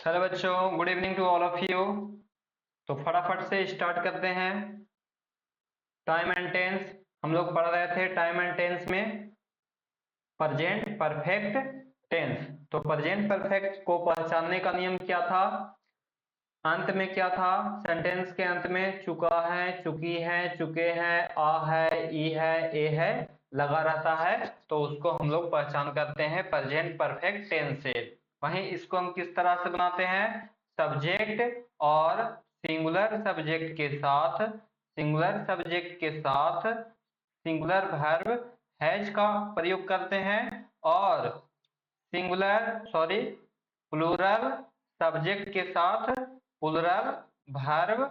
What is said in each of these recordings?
Hello बच्चों, good evening to all of you. तो फटाफट से स्टार्ट करते हैं। टाइम एंड टेंस हम लोग पढ़ रहे थे। टाइम एंड टेंस में प्रेजेंट परफेक्ट टेंस। तो प्रेजेंट परफेक्ट को पहचानने का नियम क्या था? अंत में क्या था? सेंटेंस के अंत में चुका है, चुकी है, चुके हैं, आ है, ई है, ए है लगा रहता है, तो उसको हम लोग पहचान करते हैं प्रेजेंट परफेक्ट टेंस से। वहीं इसको हम किस तरह से बनाते हैं? सब्जेक्ट और सिंगुलर सब्जेक्ट के साथ, सिंगुलर सब्जेक्ट के साथ सिंगुलर वर्ब हैज का प्रयोग करते हैं, और प्लूरल सब्जेक्ट के साथ प्लूरल वर्ब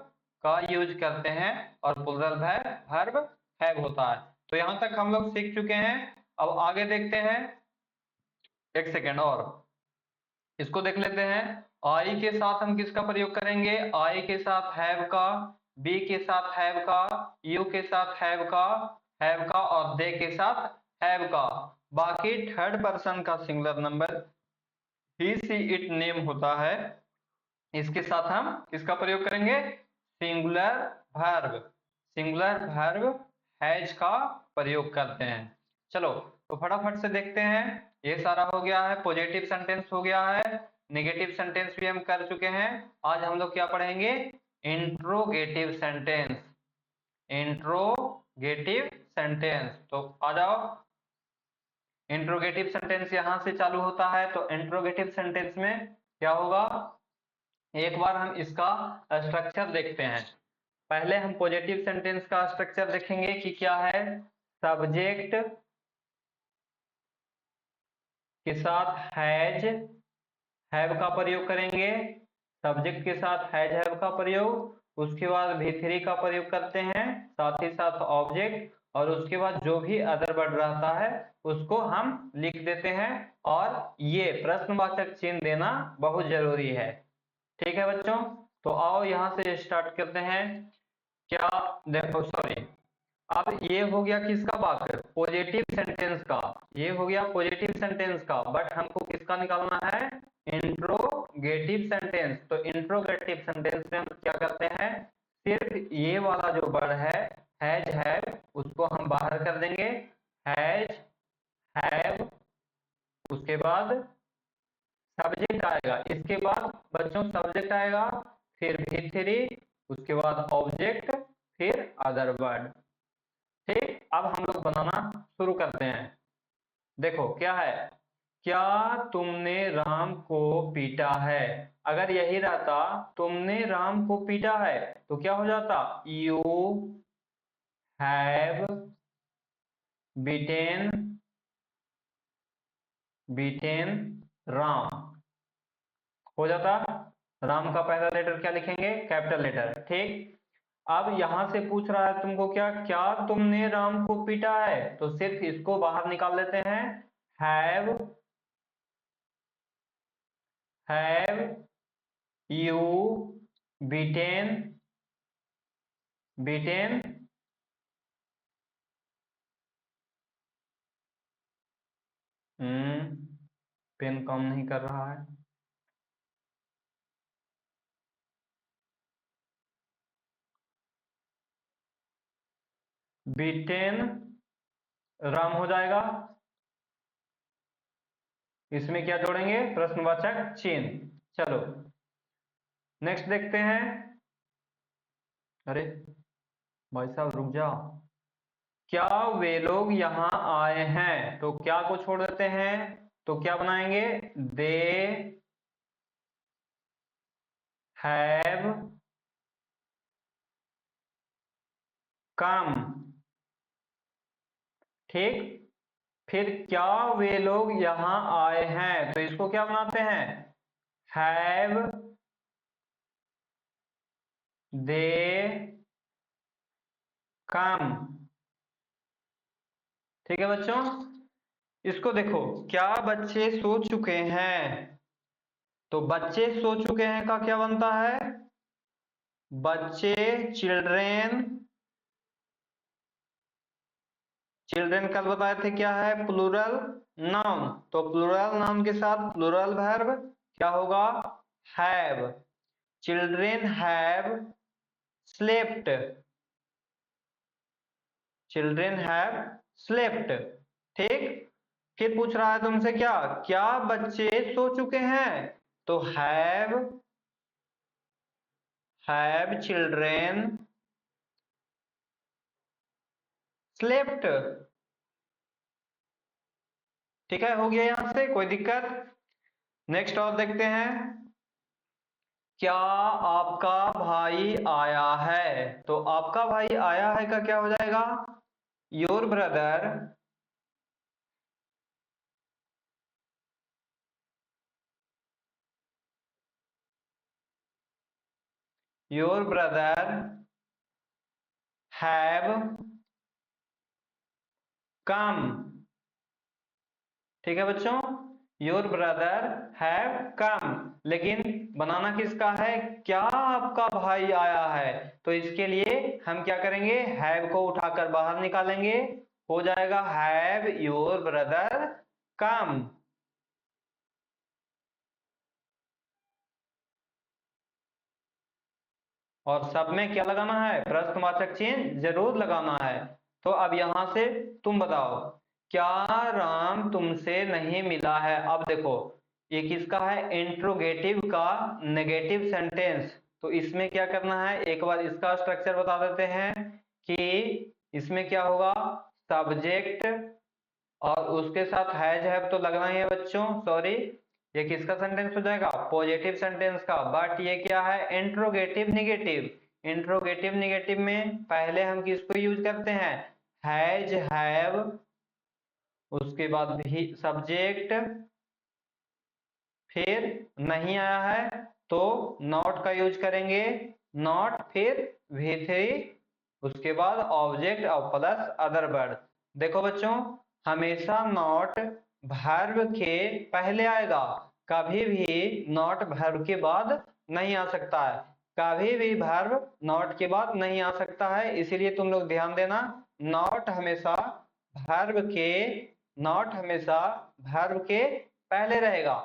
का यूज करते हैं, और प्लूरल वर्ब हैव होता है। तो यहां तक हम लोग सीख चुके हैं। अब आगे देखते हैं। एक सेकेंड और इसको देख लेते हैं। आई के साथ हम किसका प्रयोग करेंगे? आई के साथ हैव का, बी के साथ हैव का, यू के साथ हैव का, और दे के साथ हैव का। बाकी थर्ड पर्सन का singular number he see it name होता है, इसके साथ हम किसका प्रयोग करेंगे? Singular verb, singular verb has का प्रयोग करते हैं। चलो तो फटाफट से देखते हैं। ये सारा हो गया है, पॉजिटिव सेंटेंस हो गया है, नेगेटिव सेंटेंस भी हम कर चुके हैं। आज हम लोग क्या पढ़ेंगे? Interrogative sentence. इंट्रोगेटिव सेंटेंस, तो आ जाओ। इंट्रोगेटिव सेंटेंस यहां से चालू होता है। तो इंट्रोगेटिव सेंटेंस में क्या होगा? एक बार हम इसका स्ट्रक्चर देखते हैं। पहले हम पॉजिटिव सेंटेंस का स्ट्रक्चर देखेंगे कि क्या है। सब्जेक्ट के साथ हैव का प्रयोग करेंगे, सब्जेक्ट के साथ हैव का प्रयोग, उसके बाद भी3 का प्रयोग करते हैं, साथ ही साथ ऑब्जेक्ट, और उसके बाद जो भी अदर वर्ड रहता है उसको हम लिख देते हैं। और ये प्रश्नवाचक चिन्ह देना बहुत जरूरी है। ठीक है बच्चों, तो आओ यहां से स्टार्ट करते हैं। क्या देखो, सॉरी, अब ये हो गया किसका वाक्य? पॉजिटिव सेंटेंस का। ये हो गया पॉजिटिव सेंटेंस का, बट हमको किसका निकालना है? Interrogative sentence. तो इंट्रोगेटिव सेंटेंस में हम क्या करते हैं? सिर्फ ये वाला जो वर्ड है उसको हम बाहर कर देंगे। हैज, हैव, उसके बाद सब्जेक्ट आएगा, इसके बाद बच्चों सब्जेक्ट आएगा, फिर भी3, उसके बाद ऑब्जेक्ट, फिर अदर वर्ड। ठीक, अब हम लोग बनाना शुरू करते हैं। देखो क्या है। क्या तुमने राम को पीटा है? अगर यही रहता तुमने राम को पीटा है तो क्या हो जाता? यू हैव बीटेन राम हो जाता। राम का पहला लेटर क्या लिखेंगे? Capital letter. ठीक, अब यहां से पूछ रहा है तुमको क्या क्या तुमने राम को पीटा है, तो सिर्फ इसको बाहर निकाल लेते हैं। Have you beaten beaten pen काम नहीं कर रहा है। बीटेन राम हो जाएगा। इसमें क्या जोड़ेंगे? प्रश्नवाचक चिन्ह। चलो नेक्स्ट देखते हैं। अरे भाई साहब रुक जाओ। क्या वे लोग यहाँ आए हैं? तो क्या को छोड़ देते हैं, तो क्या बनाएंगे? They have come. ठीक, फिर क्या वे लोग यहाँ आए हैं, तो इसको क्या बनाते हैं? हैव दे कम। ठीक है बच्चों, इसको देखो। क्या बच्चे सो चुके हैं? तो बच्चे सो चुके हैं का क्या बनता है? बच्चे, चिल्ड्रेन। चिल्ड्रेन कल बताए थे क्या है? Plural noun. तो प्लूरल नाउन के साथ प्लूरल वर्ब क्या होगा? Have, children have slept, children have slept. ठीक, फिर पूछ रहा है तुमसे क्या, क्या बच्चे सो चुके हैं, तो हैव चिल्ड्रेन स्लेप्ट। ठीक है, हो गया यहां से, कोई दिक्कत। नेक्स्ट और देखते हैं, क्या आपका भाई आया है, तो आपका भाई आया है का क्या हो जाएगा, योर ब्रदर हैव कम। ठीक है बच्चों, योर ब्रदर हैव कम, लेकिन बनाना किसका है, क्या आपका भाई आया है, तो इसके लिए हम क्या करेंगे, हैव को उठाकर बाहर निकालेंगे, हो जाएगा हैव योर ब्रदर कम। और सब में क्या लगाना है, प्रश्नवाचक चिन्ह जरूर लगाना है। तो अब यहां से तुम बताओ, क्या राम तुमसे नहीं मिला है, अब देखो ये किसका है, इंट्रोगेटिव का नेगेटिव सेंटेंस। तो इसमें क्या करना है, एक बार इसका स्ट्रक्चर बता देते हैं कि इसमें क्या होगा, सब्जेक्ट और उसके साथ हैज हैव तो लगना ही है बच्चों, सॉरी ये किसका सेंटेंस हो जाएगा, पॉजिटिव सेंटेंस का, बट ये क्या है, इंट्रोगेटिव निगेटिव। इंट्रोगेटिव निगेटिव में पहले हम किसको यूज करते हैं, हैज हैव, उसके बाद भी सब्जेक्ट, फिर नहीं आया है तो नॉट का यूज करेंगे, नॉट फिर V3, उसके बाद ऑब्जेक्ट और प्लस अदर वर्ड। देखो बच्चों, हमेशा नॉट वर्ब के पहले आएगा, कभी भी नॉट वर्ब के बाद नहीं आ सकता है, कभी भी वर्ब नॉट के बाद नहीं आ सकता है, इसीलिए तुम लोग ध्यान देना, नॉट हमेशा वर्ब के नॉट हमेशा वर्ब के पहले रहेगा।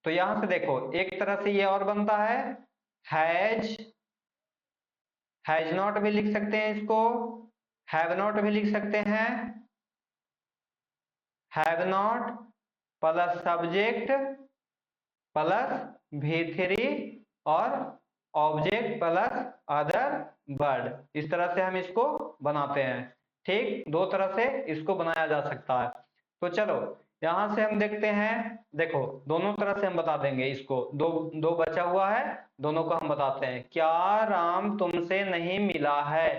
तो यहां से देखो, एक तरह से ये और बनता है, हैज नॉट भी लिख सकते हैं इसको, हैव नॉट भी लिख सकते हैं, have not plus subject plus V3 और ऑब्जेक्ट प्लस अदर वर्ड, इस तरह से हम इसको बनाते हैं। ठीक, दो तरह से इसको बनाया जा सकता है। तो चलो यहां से हम देखते हैं, देखो दोनों तरह से हम बता देंगे इसको, दो दो बचा हुआ है, दोनों को हम बताते हैं। क्या राम तुमसे नहीं मिला है,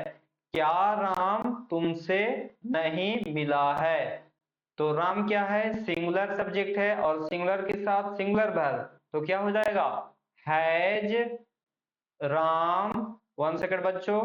क्या राम तुमसे नहीं मिला है, तो राम क्या है, सिंगुलर सब्जेक्ट है और सिंगुलर के साथ सिंगुलर वर्ब, तो क्या हो जाएगा, हैज राम, 1 सेकंड बच्चों,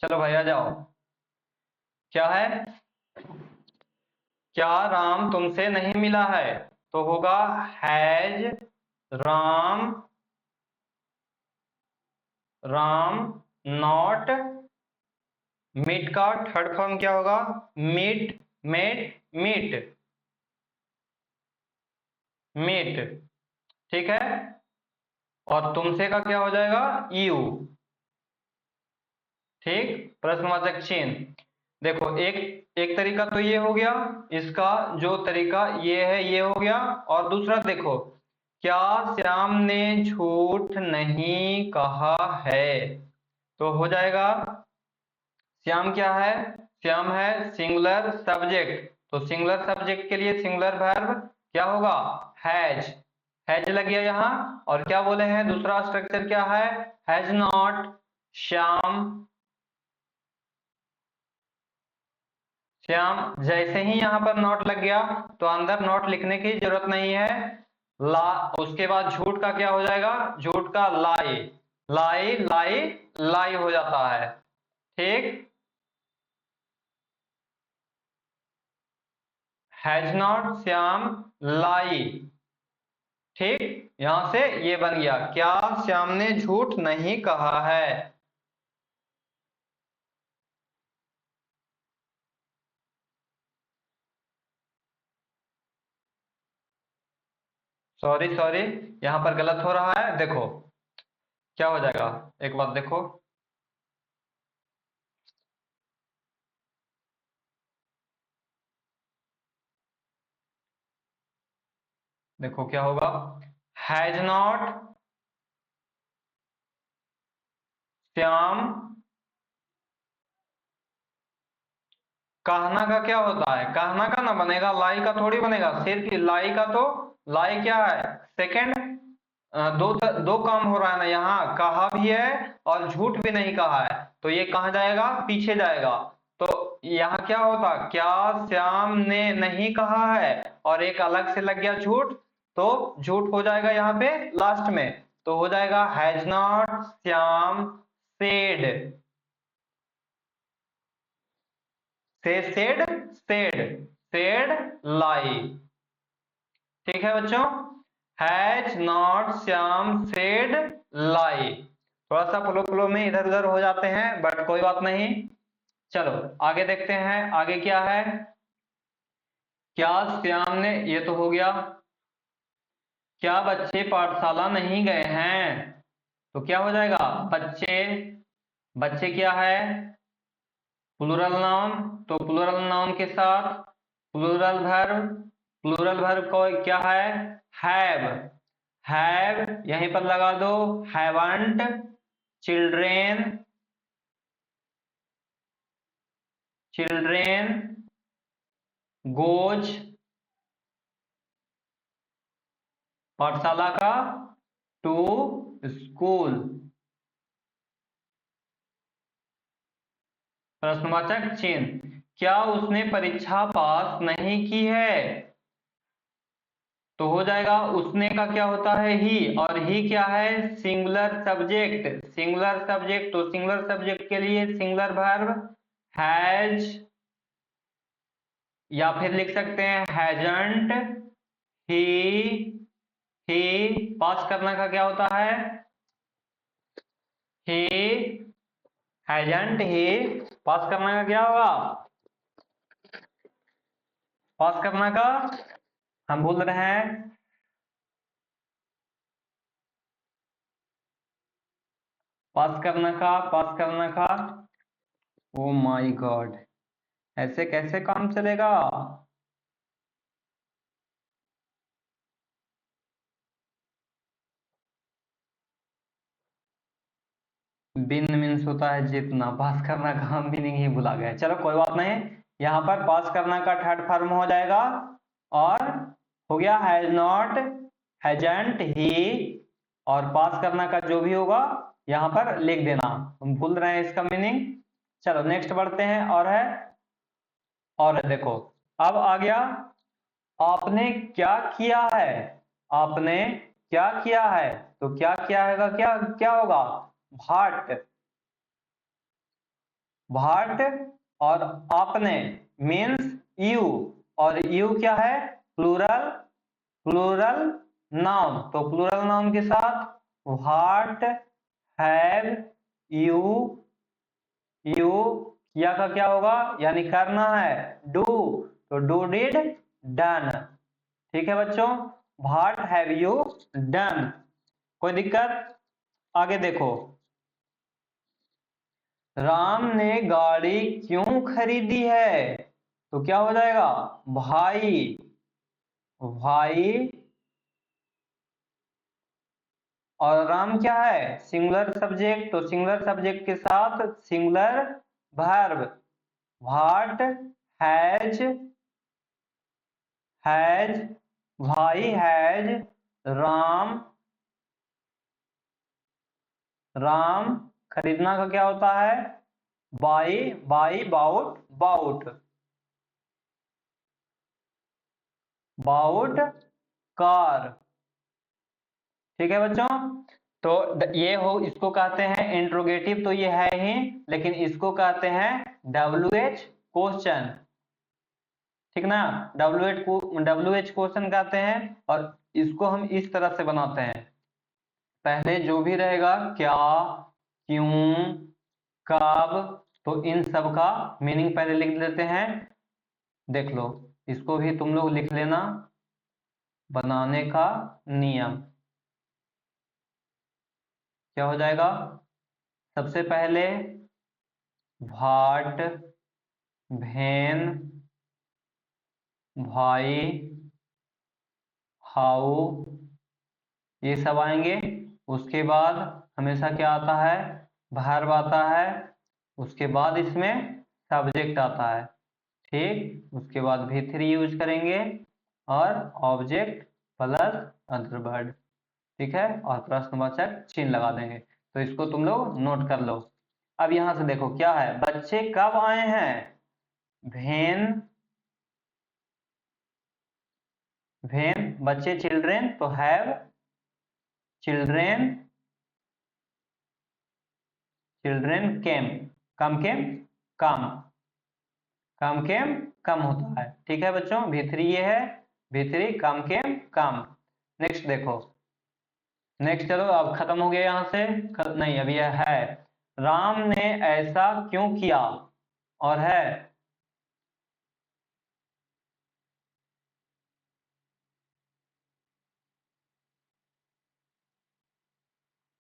चलो भाई आ जाओ, क्या है, क्या राम तुमसे नहीं मिला है, तो होगा हैज राम नॉट, मीट का थर्ड फॉर्म क्या होगा, मीट मेट मीट मीट। ठीक है, और तुमसे का क्या हो जाएगा, यू। ठीक, प्रश्नवाचक चिन्ह। देखो एक एक तरीका तो ये हो गया, इसका जो तरीका ये है ये हो गया, और दूसरा देखो, क्या श्याम ने झूठ नहीं कहा है, तो हो जाएगा, श्याम क्या है, श्याम है सिंगुलर सब्जेक्ट, तो सिंगुलर सब्जेक्ट के लिए सिंगुलर वर्ब क्या होगा, हैज। हैज लग गया यहाँ। और क्या बोले हैं, दूसरा स्ट्रक्चर क्या है, हैज नॉट। श्याम, श्याम जैसे ही यहाँ पर नॉट लग गया तो अंदर नॉट लिखने की जरूरत नहीं है। ला, उसके बाद झूठ का क्या हो जाएगा, झूठ का लाई, लाई लाई लाई हो जाता है। ठीक, हैज नॉट श्याम लाई। ठीक, यहां से ये बन गया, क्या श्याम ने झूठ नहीं कहा है। सॉरी सॉरी, यहां पर गलत हो रहा है, देखो क्या हो जाएगा, एक बात देखो। देखो क्या होगा, हैज नॉट श्याम, कहना का क्या होता है, कहना का ना बनेगा, लाई का थोड़ी बनेगा, सिर्फ लाई का तो, लाई क्या है सेकंड, दो काम हो रहा है ना, यहाँ कहा भी है और झूठ भी नहीं कहा है, तो ये कहाँ जाएगा, पीछे जाएगा। तो यहाँ क्या होता, क्या श्याम ने नहीं कहा है, और एक अलग से लग गया झूठ, तो झूठ हो जाएगा यहाँ पे लास्ट में, तो हो जाएगा has not Shyam said, said said said lie. ठीक है बच्चों, has not Shyam said lie. थोड़ा सा फ्लो फ्लो में इधर उधर हो जाते हैं, बट कोई बात नहीं। चलो आगे देखते हैं, आगे क्या है, क्या श्याम ने, ये तो हो गया, क्या बच्चे पाठशाला नहीं गए हैं, तो क्या हो जाएगा, बच्चे, बच्चे क्या है प्लूरल नाउन, तो प्लूरल नाउन के साथ प्लूरल वर्ब, प्लूरल वर्ब को क्या है, हैव, हैव यहीं पर लगा दो, हैवंट, चिल्ड्रेन, चिल्ड्रेन गोज, पाठशाला का टू स्कूल, प्रश्नवाचक चिन्ह, क्या उसने परीक्षा पास नहीं की है, तो हो जाएगा उसने का क्या होता है ही, और ही क्या है सिंगुलर सब्जेक्ट, सिंगुलर सब्जेक्ट, तो सिंगुलर सब्जेक्ट के लिए सिंगुलर वर्ब हैज, या फिर लिख सकते हैं हैजंट, ही पास करना का क्या होता है, ही हैजंट, ही पास करना का क्या होगा, पास करना का, हम भूल रहे हैं, पास करना का, पास करना का, ओ माय गॉड, ऐसे कैसे काम चलेगा। बिन मीन्स होता है जितना, पास करना का हम भी नहीं भुला गए, चलो कोई बात नहीं, यहाँ पर पास करना का थर्ड फॉर्म हो जाएगा, और हो गया हैज नॉट, हैजंट ही, और पास करना का जो भी होगा यहाँ पर लिख देना, हम भूल रहे हैं इसका मीनिंग। चलो नेक्स्ट बढ़ते हैं, और है, और है देखो, अब आ गया, आपने क्या किया है, आपने क्या किया है, तो क्या किया है का क्या क्या होगा, भाट, भाट, और आपने मीन्स यू, और यू क्या है प्लूरल, प्लूरल नाउन, तो प्लूरल नाउन के साथ व्हाट, हैव यू, यू किया का क्या होगा, यानी करना है डू, तो डू डिड डन। ठीक है बच्चों, व्हाट हैव यू डन, कोई दिक्कत, आगे देखो, राम ने गाड़ी क्यों खरीदी है, तो क्या हो जाएगा भाई, भाई, और राम क्या है सिंगुलर सब्जेक्ट, तो सिंगुलर सब्जेक्ट के साथ singular verb, what has, has भाई हैज राम, राम खरीदना का क्या होता है? Buy, buy, bought, bought, bought car. ठीक है बच्चों, तो ये हो, इसको कहते हैं इंट्रोगेटिव, तो ये है ही, लेकिन इसको कहते हैं WH क्वेश्चन। ठीक ना, WH क्वेश्चन कहते हैं, और इसको हम इस तरह से बनाते हैं। पहले जो भी रहेगा, क्या, क्यों, कब, तो इन सब का मीनिंग पहले लिख देते हैं। देख लो, इसको भी तुम लोग लिख लेना, बनाने का नियम क्या हो जाएगा? सबसे पहले भाट, भेन, भाई, हाउ, ये सब आएंगे। उसके बाद हमेशा क्या आता है? वर्ब आता है। उसके बाद इसमें सब्जेक्ट आता है। ठीक, उसके बाद V3 यूज करेंगे, और ऑब्जेक्ट प्लस अदर वर्ड। ठीक है, और प्रश्नवाचक चिन्ह लगा देंगे। तो इसको तुम लोग नोट कर लो। अब यहां से देखो क्या है, बच्चे कब आए हैं? वेन, वेन बच्चे, चिल्ड्रेन तो हैव चिल्ड्रेन, चिल्ड्रेन केम, कम केम, कम, कम केम, कम होता है। ठीक है बच्चों, V3 ये है, V3 कम केम, कम। नेक्स्ट देखो, नेक्स्ट चलो, अब खत्म हो गया यहां से, नहीं अब यह है, राम ने ऐसा क्यों किया, और है,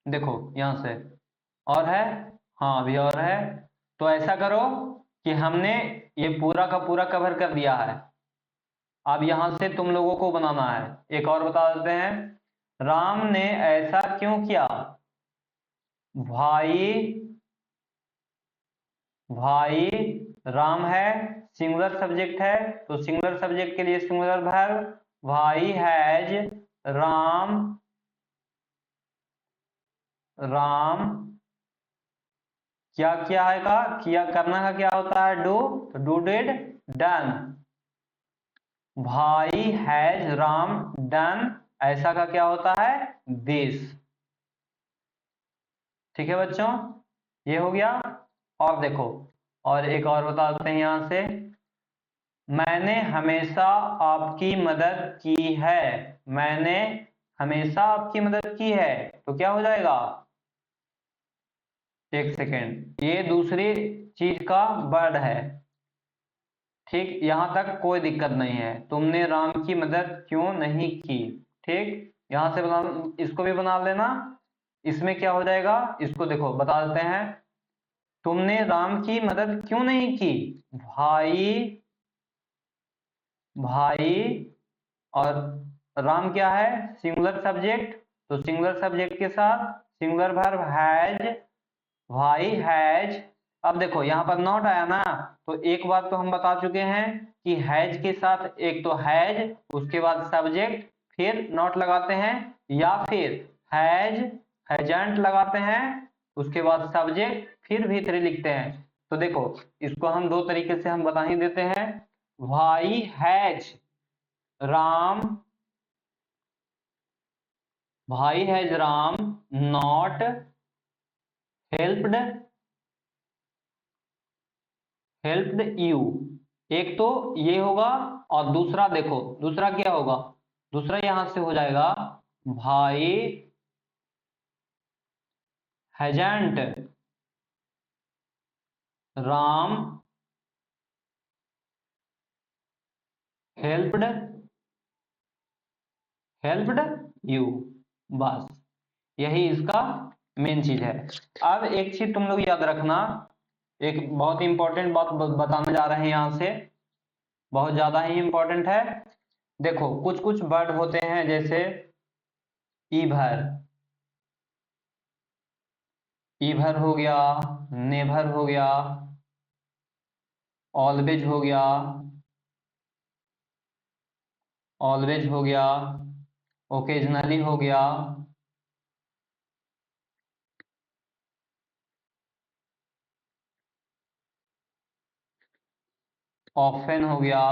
देखो यहां से, और है, हाँ अभी और है। तो ऐसा करो कि हमने ये पूरा का पूरा कवर कर दिया है, अब यहां से तुम लोगों को बनाना है। एक और बता देते हैं, राम ने ऐसा क्यों किया, भाई, भाई, राम है, सिंगुलर सब्जेक्ट है, तो सिंगुलर सब्जेक्ट के लिए सिंगुलर वर्ब, भाई हैज, राम, राम क्या किया है का, किया करना का क्या होता है? डू, तो डू डिड, डन। भाई हैज, राम डन, ऐसा का क्या होता है? दिस। ठीक है बच्चों, ये हो गया। और देखो, और एक और बता देते हैं यहां से, मैंने हमेशा आपकी मदद की है, मैंने हमेशा आपकी मदद की है, तो क्या हो जाएगा? एक सेकेंड, ये दूसरी चीज का वर्ड है। ठीक, यहां तक कोई दिक्कत नहीं है, तुमने राम की मदद क्यों नहीं की। ठीक, यहां से बना, इसको भी बना लेना। इसमें क्या हो जाएगा, इसको देखो बता देते हैं, तुमने राम की मदद क्यों नहीं की, भाई, भाई, और राम क्या है? सिंगुलर सब्जेक्ट, तो सिंगुलर सब्जेक्ट के साथ सिंगुलर वर्ब हैज, भाई हैज। अब देखो यहाँ पर नॉट आया ना, तो एक बात तो हम बता चुके हैं कि हैज के साथ एक तो हैज, उसके बाद सब्जेक्ट, फिर नॉट लगाते हैं, या फिर हैज, हैजंट लगाते हैं, उसके बाद सब्जेक्ट, फिर V3 लिखते हैं। तो देखो, इसको हम दो तरीके से हम बता ही देते हैं। भाई हैज, राम, भाई has Ram not helped, helped you. एक तो ये होगा, और दूसरा देखो, दूसरा क्या होगा, दूसरा यहां से हो जाएगा, भाई hasn't Ram helped, helped you. बस यही इसका मेन चीज है। अब एक चीज तुम लोग याद रखना, एक बहुत इंपॉर्टेंट बात बताने जा रहे हैं यहां से, बहुत ज्यादा ही इंपॉर्टेंट है। देखो कुछ कुछ वर्ड होते हैं, जैसे ईभर, ईभर हो गया, नेभर हो गया, ऑलवेज हो गया, ऑलवेज हो गया, ओकेजनली हो गया, ऑफन हो गया,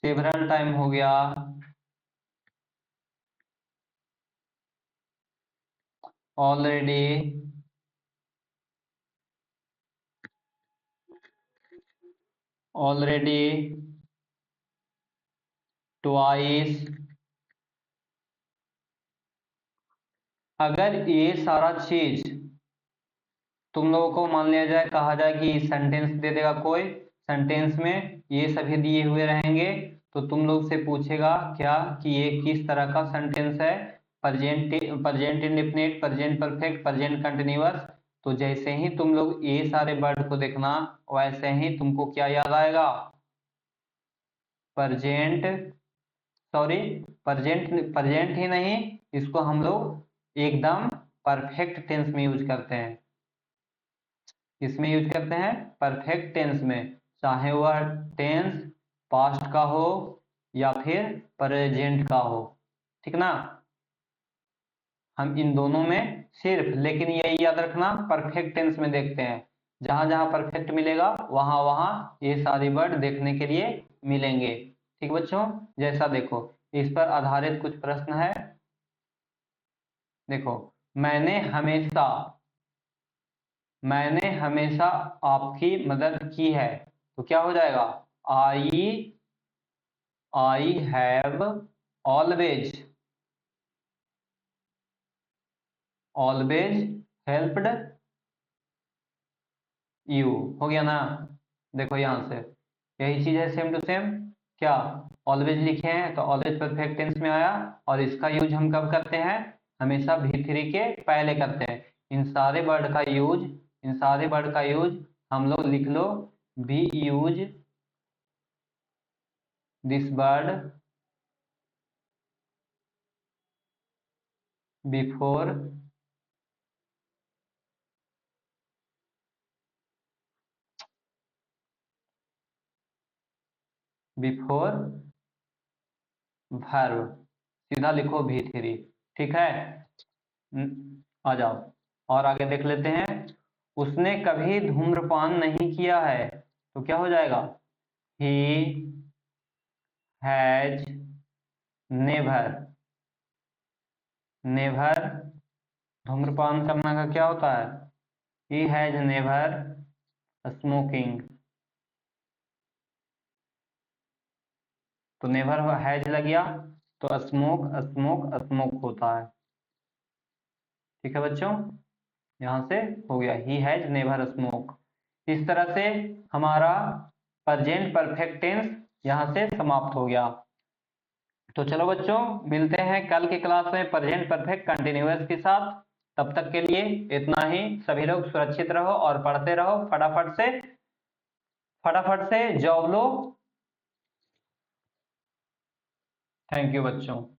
सेवरल टाइम हो गया, ऑलरेडी, ऑलरेडी, ट्वाइस। अगर ये सारा चीज तुम लोगों को मान लिया जाए, कहा जाए कि सेंटेंस दे देगा कोई, सेंटेंस में ये सभी दिए हुए रहेंगे, तो तुम लोग से पूछेगा क्या कि ये किस तरह का सेंटेंस है, present indefinite, present perfect, present continuous. तो जैसे ही तुम लोग ये सारे वर्ड को देखना, वैसे ही तुमको क्या याद आएगा, प्रेजेंट, सॉरी, प्रेजेंट ही नहीं, इसको हम लोग एकदम परफेक्ट टेंस में यूज करते हैं। इसमें यूज करते हैं परफेक्ट टेंस में, चाहे वह टेंस पास्ट का हो या फिर प्रेजेंट का हो, ठीक ना। हम इन दोनों में सिर्फ, लेकिन यही याद रखना, परफेक्ट टेंस में देखते हैं। जहां जहां परफेक्ट मिलेगा वहां वहां ये सारी वर्ड देखने के लिए मिलेंगे। ठीक बच्चों, जैसा देखो, इस पर आधारित कुछ प्रश्न है। देखो, मैंने हमेशा, मैंने हमेशा आपकी मदद की है, तो क्या हो जाएगा, I have always, always helped you, हो गया ना। देखो यहां से यही चीज है, सेम टू सेम। क्या ऑलवेज लिखे हैं तो ऑलवेज परफेक्ट टेंस में आया, और इसका यूज हम कब करते हैं, हमेशा V3 के पहले करते हैं। इन सारे वर्ड का यूज, इन सारे वर्ड का यूज हम लोग लिख लो, we use this word before verb, सीधा लिखो V3, ठीक है। आ जाओ और आगे देख लेते हैं। उसने कभी धूम्रपान नहीं किया है, तो क्या हो जाएगा, ही हैज नेवर, नेवर, धूम्रपान करना का क्या होता है, ही हैज नेवर स्मोकिंग, तो नेवर हैज लग गया, तो स्मोक स्मोक स्मोक होता है। ठीक है बच्चों, यहां से हो गया, ही हैज नेवर स्मोक। इस तरह से हमारा प्रेजेंट परफेक्ट टेंस यहां से समाप्त हो गया। तो चलो बच्चों, मिलते हैं कल की क्लास में प्रेजेंट परफेक्ट कंटिन्यूअस के साथ। तब तक के लिए इतना ही। सभी लोग सुरक्षित रहो और पढ़ते रहो, फटाफट से जॉब लो। थैंक यू बच्चों।